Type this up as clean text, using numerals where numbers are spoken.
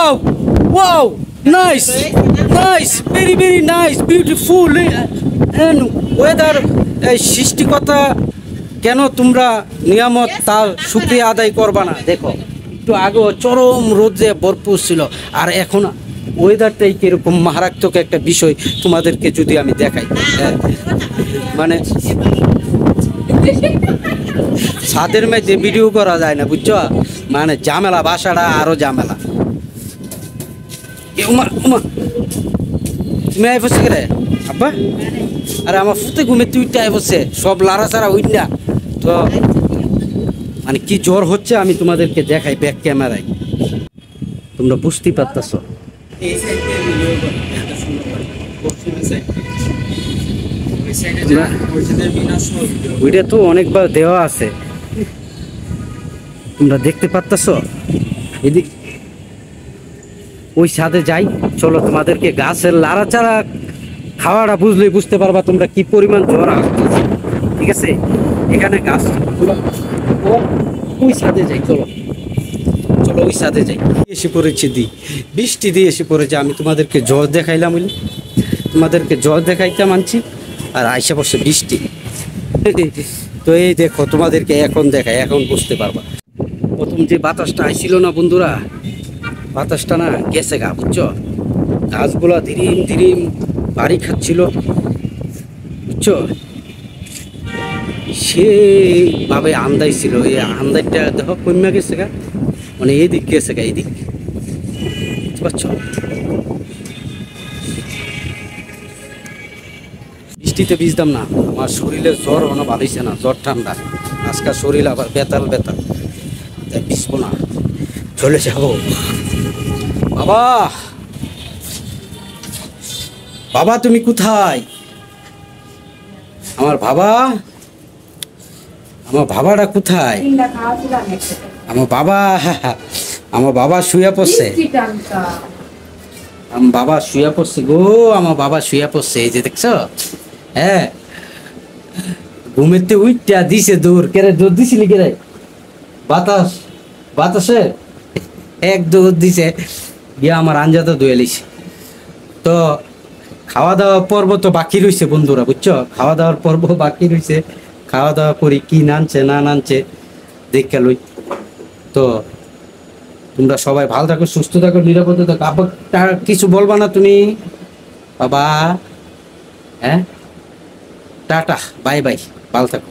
Wow, wow, nice, nice, very, very nice, beautiful, and weather. সৃষ্টিকর্তা কেন তোমরা নিয়ামত তার শুকরিয়া আদায় করবা না? দেখো একটু আগে চরম রোদে ভরপুর ছিল, আর এখন ওয়েদারটাই কিরকম মারাত্মক একটা বিষয় তোমাদেরকে যদি আমি দেখাই। মানে ছাদের মধ্যে ভিডিও করা যায় না, বুঝছো? মানে ঝামেলা, বাসাটা আরো ঝামেলা। তুমি আই বসে রে আব্বা? আরে আমার ফুতে ঘুমে তুইটা আই বসে, সব লাড়া ছাড়া হইন না তো। মানে কি জ্বর হচ্ছে আমি তোমাদেরকে দেখাই ব্যাক ক্যামেরায়, তোমরা বুঝতেই পারতেছ। ওইটা তো অনেকবার দেওয়া আছে, তোমরা দেখতে পারতেছ। এদিক ওই ছাদে যাই, চলো তোমাদেরকে গাছের লাড়াচাড়া খাওয়াটা বুঝলেই বুঝতে পারবা তোমরা কি পরিমাণ জ্বর আসতেছে। ঠিক আছে, এখানে গাছ, ওই ছাদে যাই, চলো চলো ওই ছাদে যাই। এসে পড়েছে বৃষ্টি দিয়ে এসে পড়েছে। আমি তোমাদেরকে জ্বর দেখাইলাম, তোমাদেরকে জ্বর দেখাইতাম আনছি, আর আইসা পড়ছে বৃষ্টি। তো এই দেখো তোমাদেরকে এখন দেখাই, এখন বুঝতে পারবা। প্রথম যে বাতাসটা আইছিল না বন্ধুরা, বাতাসটা না গেছে গা, বুঝছো? গাছগুলা ধীরিম ধীরিম বাড়ি খাচ্ছিল, বুঝছো? সেভাবে আন্দাই ছিল, এই আন্দাজটা দেখো কমে গেছে গা, মানে এইদিক গেছে গা, এইদিক, বুঝতে পারছো? বৃষ্টিতে ভিজতাম না, আমার শরীরে জ্বর কোনো ভালোইছে না, জ্বর ঠান্ডা। আজকাল শরীর আবার বেতাল বেতাল, তাই ভিজবো না, চলে যাবো। বাবা, বাবা তুমি কোথায়? আমার বাবা, আমার বাবাটা কোথায়? আমার বাবা শুয়ে পড়ছে, আমার বাবা শুয়ে পড়ছে গো, আমার বাবা শুয়ে পড়ছে, এই যে দেখছো? হ্যাঁ, ঘুমেতে উইটা দিছে দৌড়। কেরে দৌড় দিছিলি কেরে? বাতাস, বাতাসে এক দৌড় দিছে, গিয়ে আমার আঞ্জাটা ধুয়ে লিছে। তো খাওয়া দাওয়া পর্ব তো বাকি রয়েছে বন্ধুরা, বুঝছো? খাওয়া দাওয়ার পর্ব বাকি রয়েছে, খাওয়া দাওয়া করি, কি নানছে না নানছে দেখে লই। তো তোমরা সবাই ভালো থাকো, সুস্থ থাকো, নিরাপদে থাকো। আবার কিছু বলবা না তুমি বাবা? হ্যাঁ, টাটা, বাই বাই, ভালো থাকো।